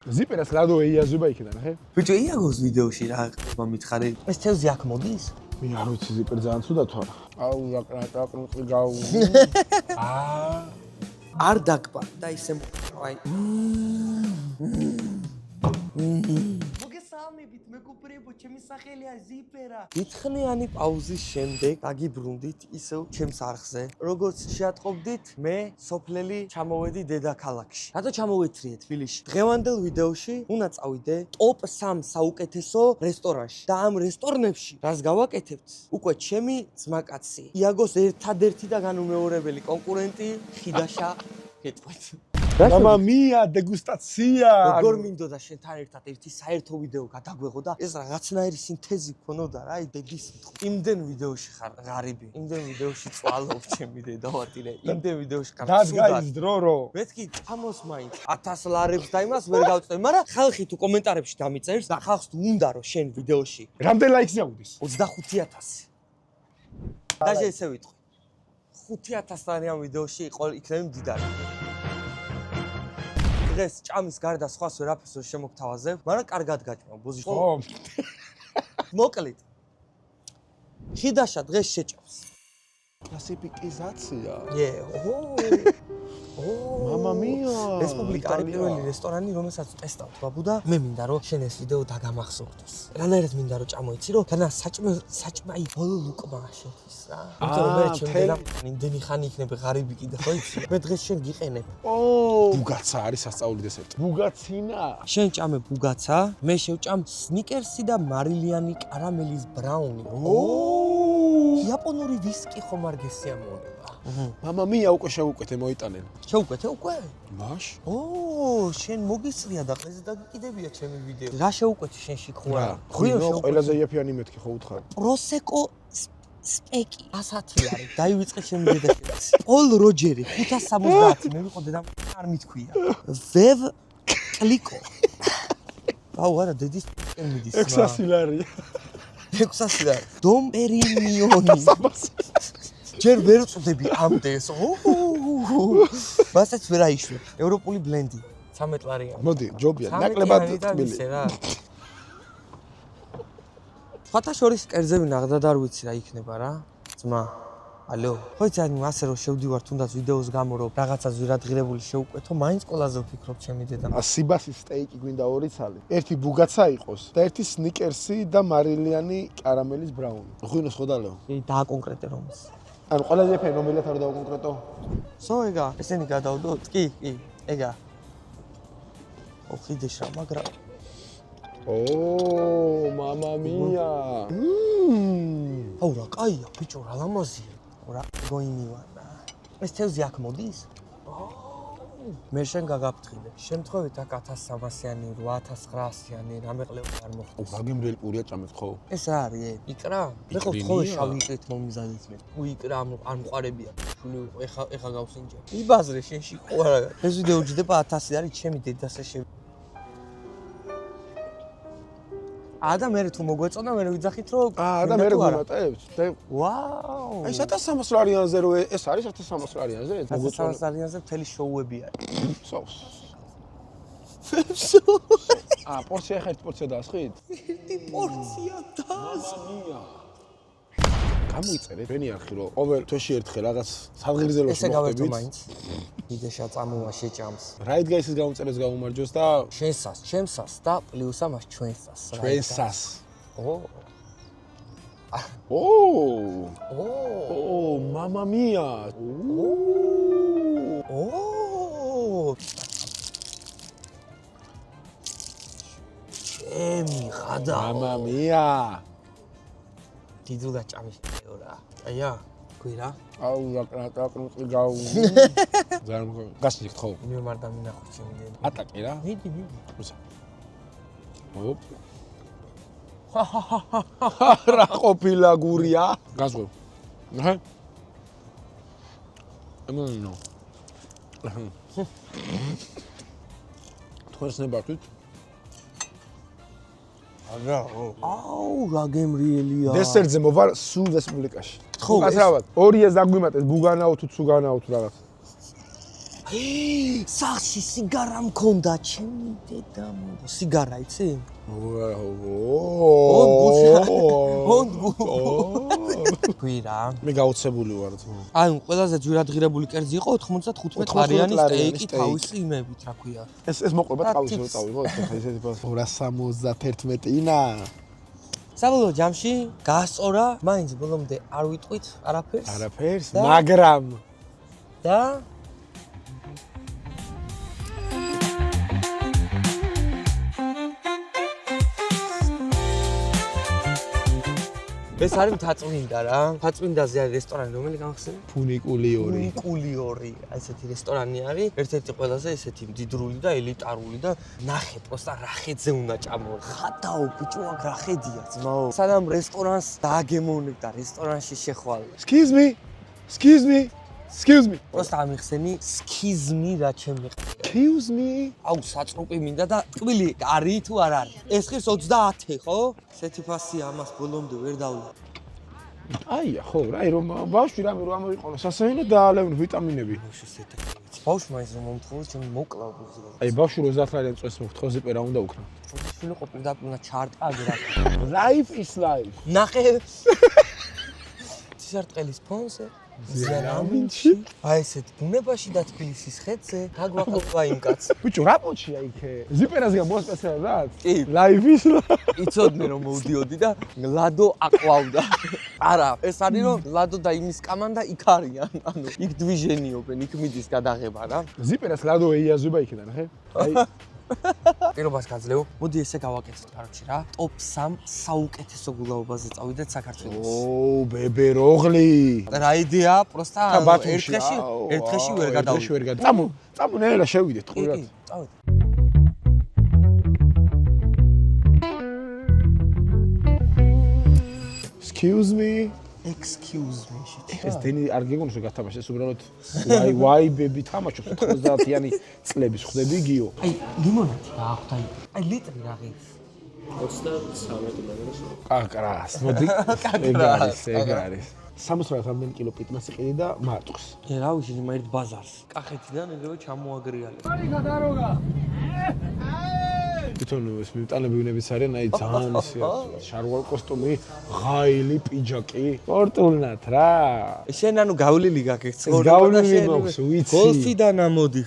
ზიპერას რადო ეიაზება იქიდან, ახე? ბიჭო, იაგოს ვიდეოში რა მომითხარი. ეს თევზი აქ მოდის? მე არ ვიცი ზიპერ ძალიან ცუდა თუ არა. აუ, აკრატაკრუტი გაუ. არ დაგპა და ისე აი. მოგესალმებით, მეგობრებო, ჩემი სახელია ზიპერა. დიდხნიანი პაუზის შემდეგ დაგიბრუნდით ისევ ჩემს არხზე. როგორც შეატყობდით, მე სოფლელი ჩამოვედი დედაქალაქში. რატო ჩამოვეთრიე თბილისში? დღევანდელ ვიდეოში უნდა წავიდე ტოპ 3 საუკეთესო რესტორანში. და ამ რესტორნებში რას გავაკეთებთ? უკვე ჩემი ძმაკაცი, იაგოს ერთადერთი და განუმეორებელი კონკურენტი ხიდაშა გეტყვით. Mamma mia, დეგუსტაცია. როგორ მინდოდა შენთან ერთად ერთი საერთო ვიდეო გადაგვეღო და ეს რაღაცნაირი სინთეზი ქონოდა რა, აი დედის სიტყვა. იმდენ ვიდეოში ხარ ღარიბი, იმდენ ვიდეოში წვალობ ჩემი დედავატირე, იმდენ ვიდეოში ხარ დად გაის დრო რო. მეთქი თამოს მაინც 1000 ლარებს და იმას ვერ გავწევ, მაგრამ ხალხი თუ კომენტარებში დამიწერს და ხალხს თუ უნდა რომ შენ ვიდეოში რამდენ ლაიქს გაუდის? 25000. და ესე ვიტყვი. 5000 ლარი ამ ვიდეოში იქნები მდიდარი. დღეს ჭამის გარდა სხვას ვერაფერს ვერ შემოგთავაზებ, მაგრამ კარგად გაჭმევ ბუზი. ხო. მოკლედ. ხიდაშა დღეს შეჭამს. კლასიფიკიზაცია. Mamma mia. რესპუბლიკა არის პირველი რესტორანი, რომელსაც ტესტავთ, ბაბუ და მე მინდა რომ შენ ეს ვიდეო დაგამახსოვრდეს. რანაირად მინდა რომ წამოიცი რომ განა საჭმაი ბოლო ლუკმა შეთვის რა. იმიტომ რომ მე ჩემი იმდენი ხანი იქნები ღარიბი კიდე ხო იცი? მე დღეს შენ გიყენებ. ბუგაცა არის სასწაული დესერტი. ბუგაცინა. შენ ჭამე ბუგაცა, მე შევჭამ სნიკერსი და მარილიანი კარამელის ბრაუნი. იაპონური ვისკი ხომ არ გესიამოვნება. Mamma mia, უკვე შევუკვეთე მოიტანენ. შევუკვეთე უკვე? მაშ? შენ მოგიწრია და ყეზე დაგიკიდებია ჩემი ვიდეო. რა შევუკვეთი შენ შეგხურა? ყველაზე იაფიანი მეთქი ხო უთხარ. პროსეკო სპეკი 110 ლარი. დაივიწყე ჩემი დედაშვილს. პოლ როჯერი 570 მე ვიყოდე და არ მithქვია. ვევ კლიკო. აუ არა დედის მიდის. 600 ლარია. 600 ლარი. დომ პერინიონი. ჯერ ვერ წვდები ამდენს. მასაც ვერ აიშვებ. ევროპული ბლენდი 13 ლარია. მოდი, ჯობია, ნაკლებად თბილი. ხათა შორის კერძები ნახდად არ ვიცი რა იქნება რა. ძმა. ალო. ხო იცი ანუ ასე რომ შევდივარ თუნდაც ვიდეოს გამო რომ რაღაცას ვირადღირებული შევუკვეთო, მაინც ყველაზე ვფიქრობ ჩემი დედამ. სიბასის სტეიკი გვინდა 2 ცალი. ერთი ბუგაცა იყოს და ერთი სნიკერსი და მარილიანი კარამელის ბრაუნი. ღვინოს ხო დალეო? დააკონკრეტე რომს. ანუ ყველაზე ფენ რომელად არ დავკონკრეტო? ეგა, ესენი გადავდოთ? კი, ეგა. ხიდეშა, მაგრამ Mamma mia. აუ რა კაია, ბიჭო, რა ლამაზია. რა გოინივანა. ეს თევზი აქ მოდის? მე შენ გაგაფრთხილე. შემთხვევით აქ 1300-იანი, 8900-იანი რამეყლება არ მოხდეს. გაგიმრიელი პურია ჭამეთ ხო? ეს რა არის? იკრა? მე ხო თხოვე შავი იყრით მომიზადეთ მე. იკრა არ მყარებია. შული ეხა გავსინჯე. იბაზრე შენში ხო არა. ეს ვიდეო ჯდება 1000 ლარი ჩემი დედასა შევ. და მე თუ მოგვეწონა მე ვიძახით რომ და მე გვიმატებს. ვაუ. აი 1300 ლარიანზე რო ეს არის 1300 ლარიანზე? 1300 ლარიანზე მთელი შოუები არის. სოუს. პორცია ხერთ პორცია დაასხით? ერთი პორცია დასხია. გამოიწერეთ ვენი არხი რომ ყოველ თვეში ერთხელ რაღაც სამღერზელოში მოხდებით. ესე გავერთო მაინც. იდეშა წამოვა შეჭამს. რაით გაისის გამოწერეს გამომარჯოს და შენსას, ჩემსას და პლუს ამას ჩვენსას. ჩვენსას. Mamma mia. ჩემი ხადა. Mamma mia. დიდულა ჭამის რა. აია, გვირა. აუ, აკრატაკრუტი გაუ. ძალიან გასწრით ხო? მე მარ დამინახო ჩემი დედა. ატაკი რა. მიდი. უსა. ოპ. რა ყოფილა გურია? გასღო. აჰა. ამონო. თქოს ნებართვით. აუ რა გემრიელია. დესერტზე მოვალ სულ რესპუბლიკაში. ხო, ასე რა ვარ. 2-ას დაგვიმატეს ბუგანაო თუ ცუგანაო თუ რაღაც. სახში სიგარა მქონდა, ჩემი დედა მომდა. სიგარა იცი? ვირა. მე გაოცებული ვარ. ანუ ყველაზე ძვირადღირებული კერძი იყო 95 ლარიანი სტეიკი თავისი იმებით, რა ქვია. ეს მოყვება თავის რო წავიღო, ხა ესეთი 271 ინა. საბოლოო ჯამში გასწორა, მაინც ბოლომდე არ ვიტყვით არაფერს. არაფერს, მაგრამ და ეს არის მთაწმინდა რა. მთაწმინდაზე არის რესტორანი, რომელი გამახსენე? ფუნიკულიური. ფუნიკულიური. ესეთი რესტორანი არის, ერთ-ერთი ყველაზე ესეთი მდიდრული და ელიტარული და ნახე, პროსტა რახედზე უნდა ჭამო. ხადაო ბიჭო, აქ რახედია ძმაო. სანამ რესტორანს დააგემოვნებ და რესტორანში შეხვალ. Excuse me. პროსტა ამიხსენი, skizmi რა ჩემი. Excuse me. აუ საწრუპი მინდა და ტკბილი არის თუ არ არის? ეს ხის 30, ხო? ესეთი ფასია ამას ბოლომდე ვერ დავლა. აია, ხო, რა, რომ ბავშვი რამე რომ ამოიყოლო სასეინო და ალევნო ვიტამინები. ბავშვმა ის რომ მომთხოვოს, ჩემი მოკლა უბრალოდ. აი, ბავშვი 30 ლარიან წვეს მომთხოვ ზიპე რა უნდა უკნა. შვილო პირდაპირ უნდა ჩარტყა რა. Life is life. ნახე. ცისარტყელის ფონზე ზერამინჩი. აი ესეთ ბუნებაში და თბილისის ხედზე გაგვაყვა იმ კაცს. ბიჭო, რა პოჩია იქე? ზიპერას გამოსპეციალურად? კი. Life is life. იცოდნენ რომ მოვდიოდი და ლადო აყვავდა. არა, ეს არის რომ ლადო და იმის კამანდა იქ არიან. ანუ იქ დვიჟენიობენ, იქ მიდის გადაღება რა. ზიპერას ლადო ეიაზება იქიდან, ხე? აი პირობას გაძლევ. მოდი ესე გავაკეთოთ, კაროჩი რა. ტოპ 3 საუკეთესო გულაობაზე წავიდეთ საქართველოს. ო, ბებეროღლი. რა იდეა, პროსტა ერთ დღეში ვერ გადავიდე. წამო ნელა შევიდეთ ყურად. კი, წავიდე. Excuse me. ეს დენი არ გეგონოს რომ გათამაშეს უბრალოდ why baby თამაშობს 90-იანი წლების ხვდები გიო. აი ლიმონადი გაახვდა. აი ლიტრი რა ღირს. 33 ლარს. კაკრას, მოდი. ეგ არის. 70 კილო პიტმას იყიდი და მარტყს. რა ვიცი, იმერთ ბაზარს. კახეთიდან ეგრევე ჩამოაგრიალე. თვითონ ეს მიტანებინებიც არიან, აი ძალიან შარვალ კოსტუმი, ღაილი პიჯაკი, სპორტულად რა. შენ ანუ გავლილი გაკეთე ცხოვრება და გავლილი მოხს, ვიცი. გოლფიდან ამოდი.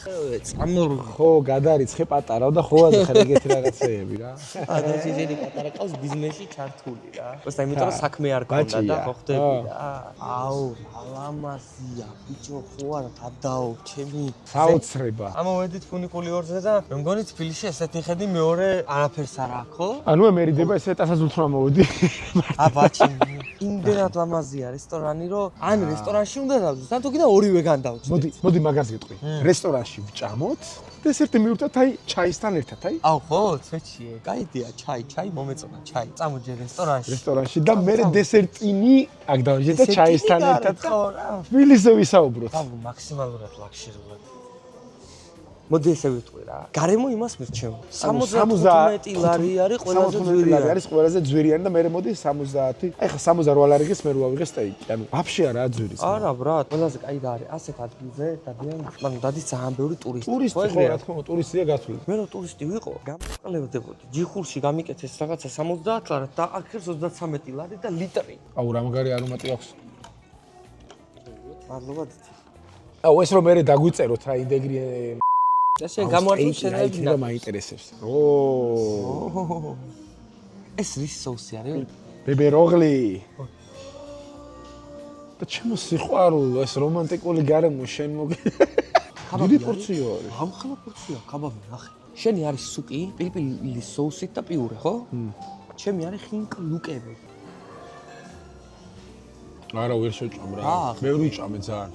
წამორ ხო, გადარიცხე პატარავ და ხოაზე ხარ ეგეთი რაღაცეები რა. და შეიძლება პატარა ყავს ბიზნესში ჩართული რა. просто იმიტომ რომ საქმე არ გქონდა და ხო ხდები რა. აუ, ალამაზია, ბიჭო, ხო არა, გადაო, ჩემი საოცრება. ამოვედით ფუნიკულიორზე და მე მგონი თბილისში ესეთი ხედი მეორე არაფერს არ აქვს, ხო? ანუ მერიდება ესე ტასაზულთან ამოვედი. აბაჩი, იმდენად ლამაზია რესტორანი, რომ ან რესტორანში უნდა დავდოთ, ან თუ კიდე ორივე განდავჭდით. მოდი მაგას გეტყვი. რესტორანში ვჭამოთ. დესერტი მივუწევთ აი ჩაისთან ერთად, აი. აუ ხო, ცეჩიე. კაიდია, ჩაი მომეწონა, ჩაი. წამოჯე რესტორანში და მე დესერტინი აქ დავიჯე და ჩაისთან ერთად. თბილისზე ვისაუბროთ. აუ მაქსიმალურად ლაქშერულად. მოდი ესე ვიტყვი რა. გარემო იმას მირჩევ. 75 ლარი არის ყველაზე ძვირიანი. არის ყველაზე ძვირიანი და მე მოდი 70. აი ხა 68 ლარიგეს მე რო ავიღე სტეიკი. ანუ ვაფშე არაა ძვირი. არა ბრატ, ყველაზე კაი და არის ასეთ ადგილზე დადიან, ანუ დადის ძალიან ბევრი ტურისტი. ტურისტი ხო რა თქმა უნდა, ტურისტია გათვლილი. მე რო ტურისტი ვიყო, გამყლებდებოდი. ჯიხურში გამიკეთეს რაღაცა 70 ლარი და აქებს 33 ლარი და ლიტრი. აუ რა მაგარი არომატი აქვს. მადლობა დიდი. აუ ეს რომ მე დაგვიწეროთ რა ინტეგრი და შენ გამოვარდნი შენები და მაინტერესებს. ო ეს რის соуსი არის? ბებეროღლი. და ჩემო სიყვარულო ეს რომანტიკული გარემო შენ მოგე. დიდი პორცია არის. ამხელა პორცია, კაბაბი ნახე. შენი არის სუკი, პილპილის соусით და პიურე, ხო? ჩემი არის ხინკლუკები. არა ვერ შეჭამ რა. მე ვიჭამე ძალიან.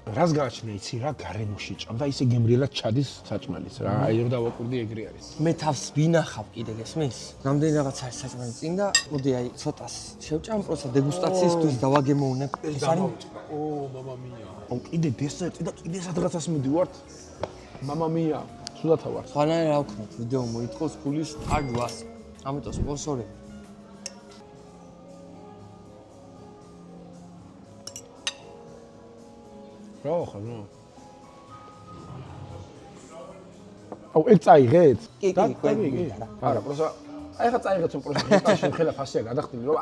რას გააჩნია იცი რა გარემოში ჭამ და ისე გემრიელად ჩადის საჭმელიც რა. აი რომ დავაკვირდი ეგრე არის. მე თავს ვინახავ კიდე გესმის? რამდენი რაღაცა არის საჭმელი წინ და მოდი აი ცოტას შევჭამ პროსა დეგუსტაციისთვის დავაგემოვნებ. ეს არის ო მამამია. აუ კიდე დესერტი და კიდე სადღაცას მიდივართ. მამამია, სულათა ვარ. სხვანაირ რა ვქნათ ვიდეო მოითხოვს ფულის ტაგვას. ამიტომ სპონსორები რა ხარ, ნო? აუ, ეგ წაიღეთ? კი, არა, პროსა აი ხა წაიღეთ რომ პროსა ხელა ფასია გადახდილი რომ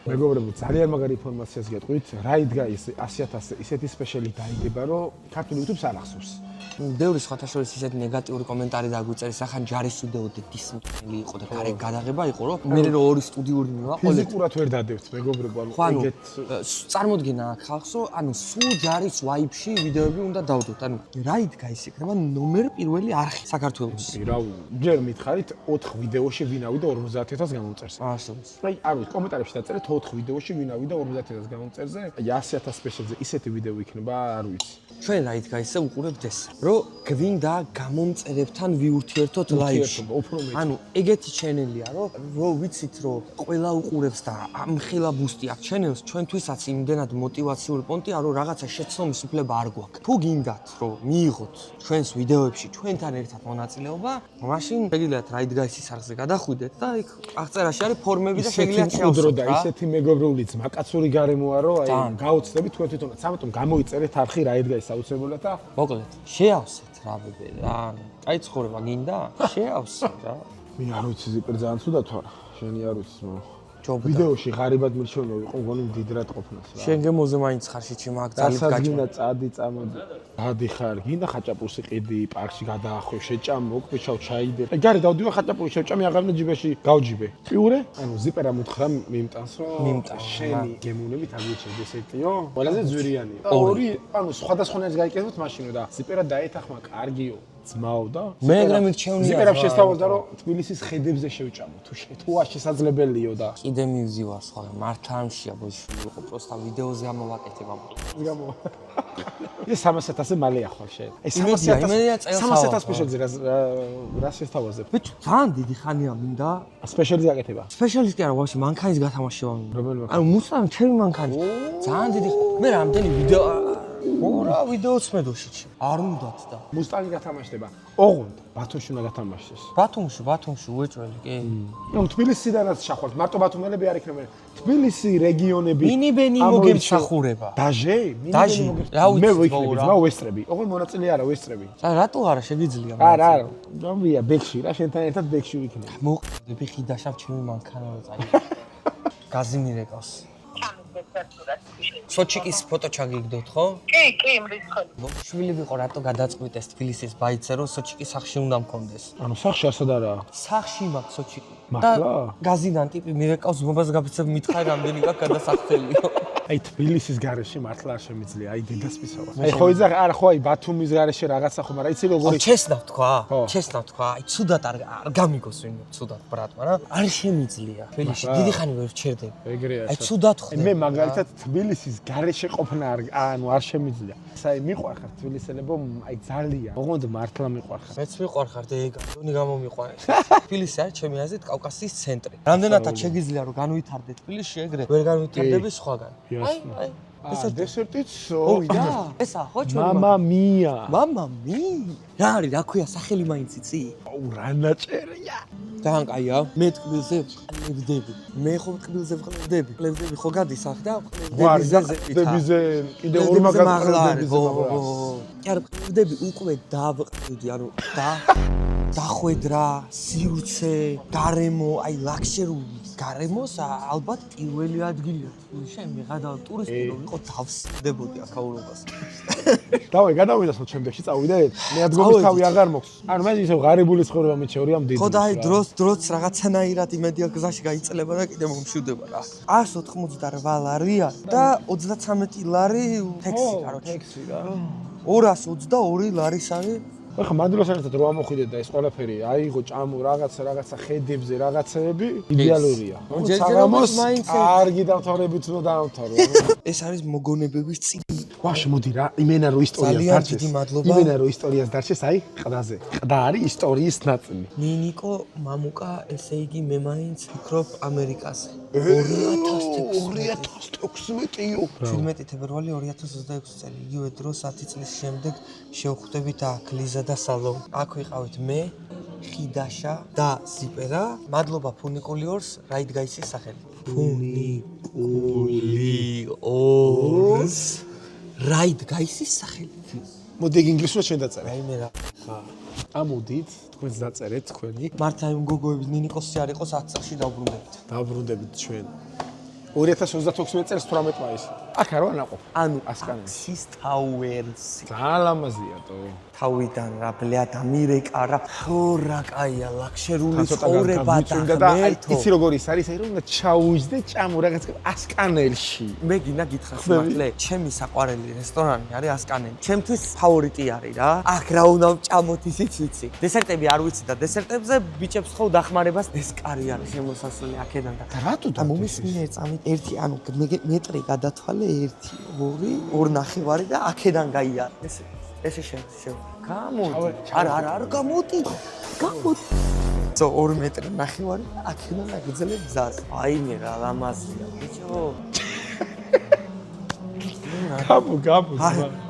მეგობრებო ძალიან მაგარი ინფორმაციას გეტყვით რა იდგა ის 100.000 ისეთი სპეციალი დაიდება რომ ქართული YouTube-ს არ ახსოვს ბევრი სხვათა შორის ისეთი ნეგატიური კომენტარი დაგვიწერეს ახან ჯარის უდეოდე დისმტილი იყო და გარეგ გადაღება იყო რომ მე რო ორი სტუდიური მივაყოლეთ ფიზიკურად ვერ დადევთ მეგობრებო ანუ ეგეთ წარმოდგენა აქ ხალხსო ანუ სულ ჯარის ვაიბში ვიდეოები უნდა დავდოთ ანუ რა იდგა ის იქნება ნომერ პირველი არხი საქართველოს რა ჯერ მითხარით 4 ვიდეოში ვინავიდა 50000 გამოწერს არსებობს აი არ ვიცი კომენტარებში დაწერეთ 4 ვიდეოში ვინავიდა 50000 გამოწერზე აი 100.000 სპეციალზე ისეთი ვიდეო იქნება არ ვიცი ჩვენ რა იდგა ისე უყურებთ ეს რომ გვინდა გამომწერებთან ვიურთიერთოთ ლაივში ანუ ეგეთი ჩენელია რომ ვიცით რომ ყველა უყურებს და ამხელა ბუსტი აქვს ჩენელს ჩვენთვისაც იმდენად мотиваციური პონტია რომ რაღაცა შეცდომის უფლება არ გვაქვს თუ გინდათ რომ მიიღოთ ჩვენს ვიდეოებში ჩვენთან ერთად მონაწილეობა მაშინ შეგიძლიათ რა იდგა ისის არხზე გადახვიდეთ და იქ აღწერაში არის ფორმები და შეგიძლიათ შეავსოთ და ისეთი მეგობრული ძმაკაცური გარემოა რომ აი გაუცდებით თქვენ თვითონაც ამიტომ გამოიწერეთ არხი რა იდგა ის აუცილებლად და მოკლედ შეავსეთ რა ბებე რა აი ცხოვრება გინდა შეავსე რა მე არ ვიცი ზიპერ ძალიან ცუდად თუ არა შენი არ ვიცი ჯობია ვიდეოში ღარიბად მირჩევნო იყო მგონი მდიდრად ყოფნას რა შენ გემოზე მაინც ხარ შეჩი მაგ ძალით გაჭმა გინდა წადი წამოდი დადი ხარ გინდა ხაჭაპურსი ყიდი პარკში გადაახვევ შეჭამ მოკბეჩავ ჩაიდე აი გარი დავდივარ ხაჭაპური შევჭამი აღარ ჯიბეში გავჯიბე პიურე ანუ ზიპერა მუთხრა მიმტანს რომ შენი გემოვნებით აღიჩენდი ესეთიო ყველაზე ძვირიანი ორი ანუ სხვადასხვანაირს გაიკეთებთ მაშინო და ზიპერა დაეთახმა კარგიო ძმაო და მე ეგრე მირჩევნია ზიპერა შესთავაზდა რომ თბილისის ხედებზე შევჭამო თუ შესაძლებელიო და კიდე მივზივარ სხვა მართლა ამშია ბოჭი იყო პროსტა ვიდეოზე ამოვაკეთებ ამ გამო ეს 300.000 მალე ახვალ შენ აი 300.000 სპეციალზე რა შესთავაზებ ბიჭო ძალიან დიდი ხანია მინდა სპეციალიზი აკეთება სპეციალისტი არა ვაში მანქანის გათამაშება მინდა ანუ მუსლამ ჩემი მანქანი ძალიან დიდი მე რამდენი ვიდეო ორა ვიდეოც მედოშიჩი არ უნდათ და მუსტანგი გათამაშდება ოღონდ ბათუმში უნდა გათამაშდეს ბათუმში უეჭველი კი ნუ თბილისიდანაც შეხვალთ მარტო ბათუმელები არ იქნებიან თბილისი რეგიონები მინიბენი მოგემსახურება დაჟე რა მე ვიქნები ძმა ვესტრები ოღონდ მონაწილე არა ვესტრები რატო არა შეგიძლია არა გამია ბექში რა შენთან ერთად ბექში ვიქნები მოყდები ხიდაშავ ჩემი მანქანა რა წაი გაზიმირეკავს სოჩიკის ფოტო ჩაგიგდოთ ხო? კი, მრიცხავ. შვილი ვიყო რატო გადაწყვიტეს თბილისის ბაიცე რომ სოჩიკის სახში უნდა მქონდეს. ანუ სახში ასად არაა. სახში მაქვს სოჩიკი. მართლა? გაზიდან ტიპი მირეკავს ზმობას გაფიცებ მითხარ რამდენი გაქვს გადასახდელიო. აი თბილისის გარეშე მართლა არ შემიძლია, აი დედასპისავა. აი ხო იზა არა ხო აი ბათუმის გარეშე რაღაცა ხო, მაგრამ იცი როგორი ჩესნავ თქვა, აი ცუდად არ გამიგოს ვინმე ცუდად ბრატმა რა. არ შემიძლია. თბილისში დიდი ხანი ვერ ვჩერდები. ეგრეა. აი ცუდად ხდება. მე მაგალითად თბილისის გარეშე ყოფნა ანუ არ შემიძლია. აი მიყვარხარ თბილისელებო, აი ძალიან. ოღონდ მართლა მიყვარხარ. მეც მიყვარხარ დეგა, დონი გამომიყვანე. თბილისი არის ჩემი აზრით კავკასიის ცენტრი. რამდენადაც შეგიძლია რომ განვითარდე თბილისში ეგრე, ვერ განვითარდები სხვაგან. აი ეს დესერტიც ოია ესა ხო ჩვენ მამა მია რა არის რა ქვია სახელი მაინც იცი აუ რა ნაწერია ძალიან კაია მე თბილისზე ყლებდები მე ხო თბილისზე ყლებდები ხო გადის ახ და ყლებდებზე კიდე ორი მაგალითად ხო კი არა ყლებდები უკვე დავყევდი ანუ დახვედრა სივრცე გარემო აი ლაქსერული გარემოს ალბათ პირველი ადგილია შენ მეღადა ტურისტი რომ იყო დავსდებოდი აქაურობას დავაი გადავიდასო ჩემში წავიდეთ მე ადგოლის თავი აღარ მოქვს ანუ მე ისე ღარიბული ცხოვრება მიჩევრე ამ დიდი ხო და აი დროც რაღაცანაირად იმედია გზაში გაიწელება და კიდე მომშვიდება რა 188 ლარი და 33 ლარი ტექსი კაროჩე ტექსი რა 222 ლარის არის ახლა მანდილოსთან ერთად რო ამოხვიდეთ და ეს ყველაფერი აიღო ჭამო რაღაცა ხედებზე რაღაცეები იდეალურია. საღამოს კარგი დამთავრებით უნდა დავთავრო. ეს არის მოგონებების წილი. ვაში მოდი რა, იმენა რო ისტორიას დარჩეს. იმენა რო ისტორიას დარჩეს, აი ყდაზე. ყდა არის ისტორიის ნაწილი. ნინიკო, მამუკა, ესე იგი მე მაინც ვფიქრობ ამერიკაზე. 2016-იო. 17 თებერვალი 2026 წელი. იგივე დროს 10 წლის შემდეგ შევხვდებით აქ ლიზა და სალომ. აქ ვიყავით მე, ხიდაშა და ზიპერა. მადლობა ფუნიკულიორს, რა იდგა ისის სახელი. ფუნიკულიორს რაიდ გაისის სახელით. მოდი ეგ ინგლისურად შენ დაწერე. რაიმე რა. ხა. ამოდით, თქვენს დაწერეთ თქვენი. მართა იმ გოგოების ნინიკოსი არ იყოს 10 წელში დავბრუნდებით. დაბრუნდებით ჩვენ. 2036 წელს 18 მაისი. აქ არ ვარ ნაყოფ. ანუ ასკანელი. Axis Towers. ძალიან ლამაზია თო. თავიდან რა ბლეა დამირეკა რა. ხო რა კაია ლაქშერული ცოტა ცხოვრება გავიწვიმდა და იცი როგორ ის არის, აი რომ უნდა ჩაუვიძდე ჭამო რაღაც ასკანელში. მე გინდა გითხრას მართლე, ჩემი საყვარელი რესტორანი არის ასკანელი. ჩემთვის ფავორიტი არის რა. აქ რა უნდა ვჭამოთ ისიც ვიცი. დესერტები არ ვიცი და დესერტებზე ბიჭებს ხო დახმარებას ეს კარი არის შემოსასვლელი აქედან და რატო და მომისმინე წამით ერთი ანუ მეტრი გადათვალე 1 2 2.5 და აქედან გაიარე ესე შენ გამოდი არ გამოდი ზო 2 მეტრი 1.5 აქედან აგძლებ გზას აი მე რა ლამაზია ბიჭო გაბო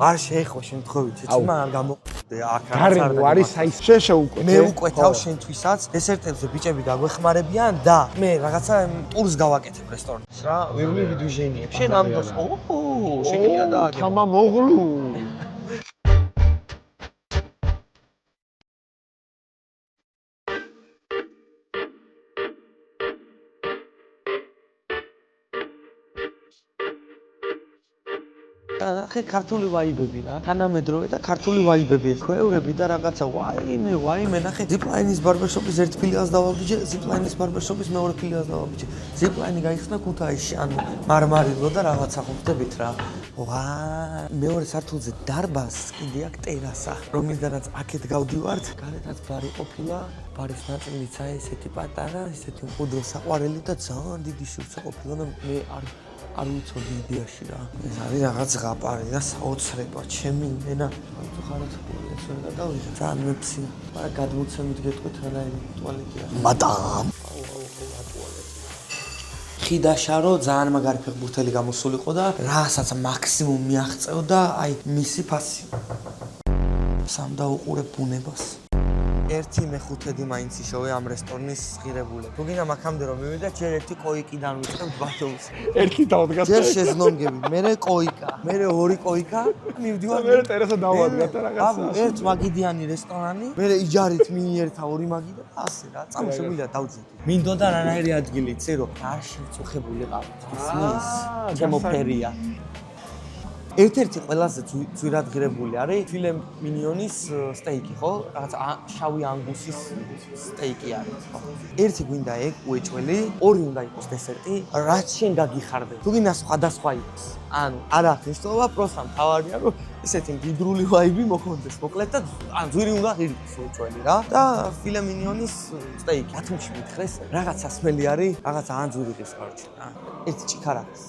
არ შეეხო შემთხვევით ცმა არ გამოყდე აქ გარემო არის აი შენ შეუკვეთე მე უკვეთავ შენთვისაც დესერტებზე ბიჭები დაგვეხმარებიან და მე რაღაცა ტურს გავაკეთებ რესტორანს რა ვიღლი ვიდუჟენიებ შენ ამ დროს შეგიძლია დააგებ თამა მოღლუ ახე ქართული ვაიბები რა თანამედროვე და ქართული ვაიბები ქვევრები და რაღაცა ვაიმე ნახე ზიპლაინის ბარბერშოპის ერთ ფილიალს დავაბიჯე ზიპლაინის ბარბერშოპის მეორე ფილიალს დავაბიჯე ზიპლაინი გაიხსნა ქუთაისში ანუ მარმარილო და რაღაცა ხვდებით რა მეორე სართულზე დარბაზს კიდე აქ ტერასა რომლიდანაც აქეთ გავდივართ გარეთაც ბარი ყოფილა ბარის ნაწილიც აი ესეთი პატარა ესეთი მყუდრო საყვარელი და ძალიან დიდი სივრცე ყოფილა და მე არ ვიცოდი იდეაში რა. ეს არის რაღაც ზღაპარი და საოცრება, ჩემი მენა. თუ ხართ ეს ვერ გადავიღე. ძალიან მეფსია. მაგრამ გადმოცემით გეტყვით რანაირი ტუალეტია. მადამ. ხიდაშარო ძალიან მაგარი ფეხბურთელი გამოსულიყო და რასაც მაქსიმუმ მიაღწევდა, აი მისი ფასი. სამ დაუყურებ ბუნებას. 1/5 მაინც იშოვე ამ რესტორნის ღირებულები. თუ გინდა მაქამდე რომ მივიდე, ჯერ ერთი კოიკიდან ვიწყებთ ბათუმს. ერთი დავდგათ. ჯერ შეზნონგები, მერე კოიკა, მერე 2 კოიკა, მივდივარ. მერე ტერასა დავადგათ და რაღაცა. აბა, ერთ მაგიდიანი რესტორანი, მერე იჯარით მიიერთა 2 მაგი და ასე რა, წამოშეგვიძლია დავძინოთ. მინდოდა რანაირი ადგილი, იცი რომ არ შეწუხებული ყავით. ისმის, ჩემოფერია. ერთ-ერთი ყველაზე ძვირად ღირებული არის ფილე მინიონის სტეიკი, ხო? რაღაცა შავი ანგუსის სტეიკი არის, ხო? ერთი გვინდა ეგ უეჭველი, 2 უნდა იყოს დესერტი, რაც შენ გაგიხარდე. თუ გინდა სხვადასხვა იყოს. ანუ არ აქვს მნიშვნელობა, პროსტა მთავარია, რომ ესეთი მდიდრული ვაიბი მოხონდეს, მოკლედ და ან ძვირი უნდა ღირდეს უეჭველი რა. და ფილე მინიონის სტეიკი, ათმში მითხრეს, რაღაცა სმელი არის, რაღაცა ან ძვირი ღირს კარჩი, რა. ერთი ჭიქარაკის.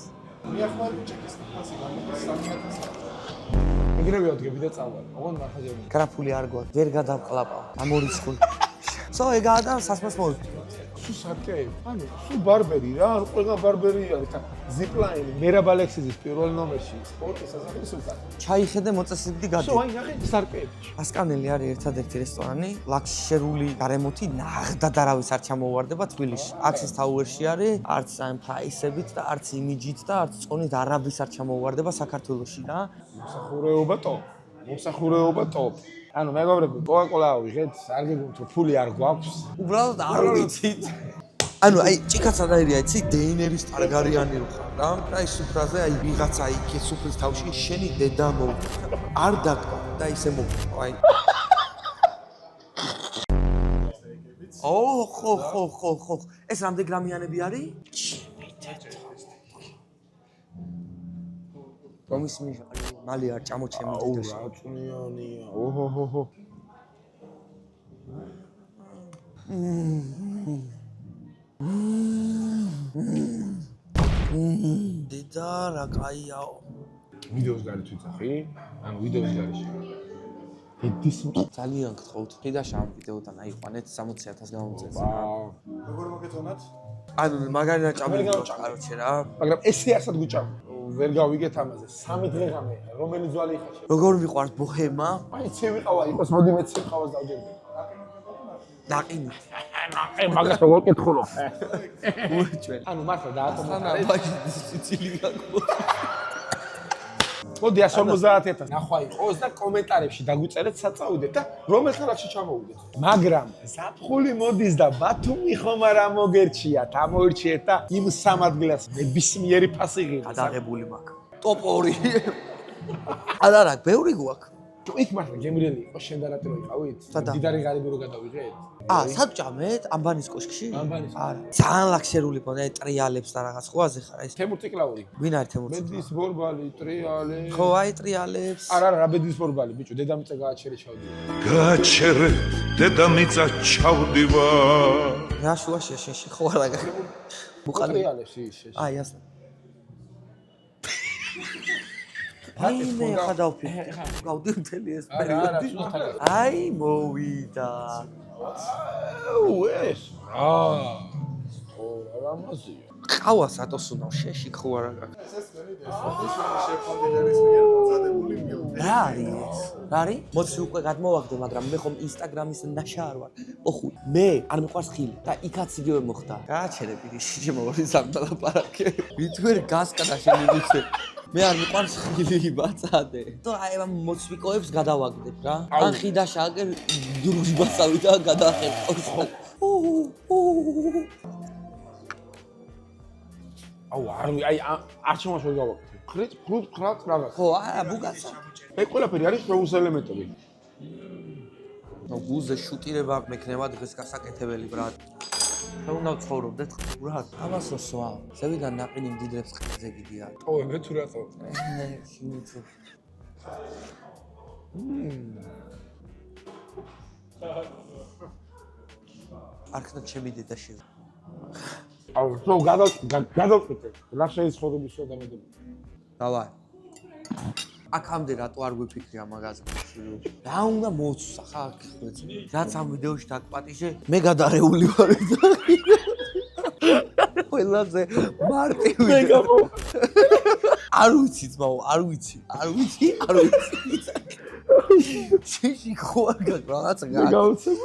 მიახმარი ჩეკის ფასი გამოდის 3000. ეგრევე ვადგები და წავალ. ოღონდ მართაჯერმე. გრაფული არ გვაქვს, ვერ გადავყლაპავ. ამორიცხული. სო ეგაა და სასმას მოვიწყდი. სუ საკეი. ანუ სუ ბარბერი რა, ანუ ყველა ბარბერი არის. ზიპლაინი, მერაბ ალექსიძის პირველ ნომერში, სპორტის სასახლის უკან. ჩაიხედე მოწესრიგდი გადი. სო აი ნახე სარკეებში. ასკანელი არის ერთადერთი რესტორანი, ლაქშერული გარემოთი, ნახდად არავის არ ჩამოვარდება თბილისში. Axis Towers-ში არის, არც ამ პრაისებით და არც იმიჯით და არც წონით არაბის არ ჩამოვარდება საქართველოში რა. მომსახურეობა ტოპ. ანუ მეგობრები, კოკა-კოლა ავიღეთ, არ გეგმოთ რომ ფული არ გვაქვს. უბრალოდ არ ვიცით. ანუ აი ჭიქაცადაირია იცი დეინერის ტარგარიანი რო ხარ რა და ის სუფრაზე აი ვიღაცა იქე სუფრის თავში შენი დედა მოვიდა არ დაკვა და ისე მოვიდა აი ხო ეს რამდენი გრამიანები არის რომის მალი არ ჩამოჩემი დედაში რა წვნიანია ოჰოჰოჰო დედა რა კაიაო ვიდეოს გარეთ ვიძახი ანუ ვიდეოს გარეშე ედის ძალიან გთხოვთ ხიდაშა ამ ვიდეოდან აიყვანეთ 60000 გამოწეს როგორ მოგეწონათ ანუ მაგარია ჭამელი კაროჩე რა მაგრამ ესე ასად გუჭამ ვერ გავიგეთ ამაზე 3 დღეღამე რომელი ძვალი ხარ როგორ მიყვარს ბოჰემა აი ცე ვიყავა იყოს მოდი მეც ვიყავას დავჯერდე დაყინი მაგას როგორ კითხულო უეჭველი ანუ მართლა დააკომენტარეთ ხანა ბაჟი სიცილი გაკბო მოდი 150,000 ნახვა იყოს და კომენტარებში დაგვიწერეთ საწაუდეთ და რომელ ხალხში ჩამოვიდეთ. მაგრამ ზაფხული მოდის და ბათუმი ხომ არა მოგერჩიათ, ამოერჩიეთ და იმ სამ ადგილას ნებისმიერი ფასი ღირს. გადაღებული მაქვს. ტოპ 2. არა, ბევრი გვაქვს. იქ მართლა გემრიელი იყო შენ და რატო იყავით? დიდარი ღარიბი რო გადავიღეთ? საბჭამეთ ამბანის კოშკში? ამბანის. არა. ძალიან ლაქსერული მქონდა, ტრიალებს და რაღაც ხვაზე ხარ ეს. თემურ ტიკლაური. ვინ არის თემურ? ბედის ბორბალი, ტრიალე. ხო, აი ტრიალებს. არა, რა ბედის ბორბალი, ბიჭო, დედამიწა გააჩერე ჩავდივარ. გააჩერე დედამიწა ჩავდივარ. რა შუაშია შეში ხო არა გა. ტრიალებს ის. აი ასე. აი მე ხადავფი. გავდი მთელი ეს პერიოდი. აი მოვიდა. ეს. რა მასია. ყავას ატოსუნავ შეში ხო არა გა. რა არის? რა არის? მოდი უკვე გადმოვაგდე, მაგრამ მე ხომ ინსტაგრამის ნაშარ ვარ. ოხუ, მე არ მიყვარს ხილი და იქაც იგივე მოხდა. გააჩერე პირში შემოვარი სამთალაპარაკე. ვიტვერ გასკდა შენი ვიცე. მე არ მიყვარს ხილი ბაცადე. და აი ამ მოცვიკოებს გადავაგდებ რა. ან ხიდაში აგერ დრუჟბასავი და გადახებ. აუ, აი არ შემოშვა გავაკეთე. ხრით, ფრუტ, ხრაკ, რაღაც. ხო, არა, ბუგაცა. ეს ყველაფერი არის შოუს ელემენტები. ნუ გუზე შუტირება მექნება დღეს გასაკეთებელი ბრატ. რა უნდა ცხოვრობდეთ ბრატ? ამასოსვა. ზევიდან ნაყინი მდიდრებს ხეზე გიდია. ой, მე თუ რატო? შინიცო. არქნა ჩემი დედა შე. აუ, თო გადავწყვეტე. რა შეიძლება ისო დამედები. დავაი. აქამდე რატო არ გვიფიქრია მაგაზე? რა უნდა მოცვა ხა აქ ხვეწ. რაც ამ ვიდეოში დაგპატიჟე, მე გადარეული ვარ და ყველაზე მარტივი. მე გამო. არ ვიცი ძმაო, არ ვიცი. შეში ხო არ რაღაცა გავუცებ.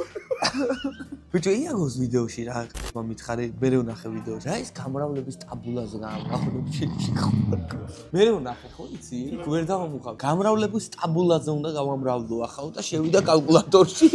ბიჭო, იაგოს ვიდეოში რა მომითხარი, მე ვნახე ვიდეოში. რა ის გამრავლების ტაბულაზე გამრავლების შეში ხო. მე ვნახე ხო იცი? ვერ დავამუხავ. გამრავლების ტაბულაზე უნდა გავამრავლო ახლა და შევიდა კალკულატორში.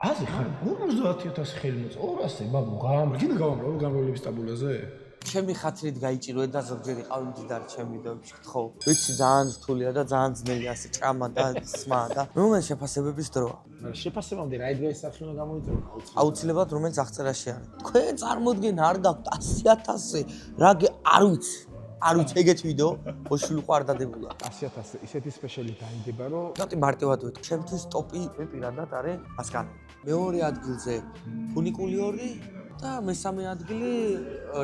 აზე ხარ 50000 ხელი მოწ 200 ბაბუ გინდა გავამრავლო გამრავლების ტაბულაზე? ჩემი ხათრით გაიჭირვე და ზოგჯერ იყავი მდიდარი ჩემ ვიდეოებში ხო? ვიცი ძალიან რთულია და ძალიან ძნელია ასე ჭამა და სმა და რომელი შეფასებების დროა. მაგრამ შეფასებამდე რა იდგა სახე უნდა გამოიწვიო? აუცილებლად რომელიც აღწერაში არის. თქვენ წარმოდგენ არ გაქვთ 100,000 რა არ ვიცი. არ ვიცი ეგეთ ვიდეო ოშული ყარ დადებულა. 100,000 ისეთი სპეციალი დაიდება რომ ნოტი მარტივად ვეთქ. ჩემთვის ტოპი მე პირადად არის ასკან. მეორე ადგილზე ფუნიკული 2 და მესამე ადგილი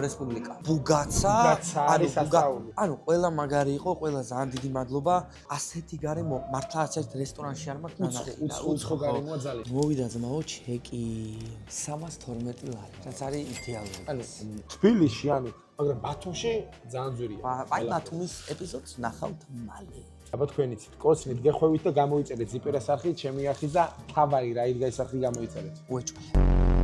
რესპუბლიკა. ბუგაცა არის ასაული. ანუ ყველა მაგარი იყო, ყველა ძალიან დიდი მადლობა. ასეთი გარემო მართლა არც ერთ რესტორანში არ მაქვს ნანახი. უცხო გარემოა ძალიან. მოვიდა ძმაო ჩეკი 312 ლარი. რაც არის იდეალური. ანუ თბილისში ანუ მაგრამ ბათუმში ძალიან ძვირია. აი ბათუმის ეპიზოდს ნახავთ მალე. აბა თქვენ იცით, კოცნით გეხვევით და გამოიწერეთ ზიპერას არხით, ჩემი არხით და თავარი რა იდგა ის არხი გამოიწერეთ. უეჭველი.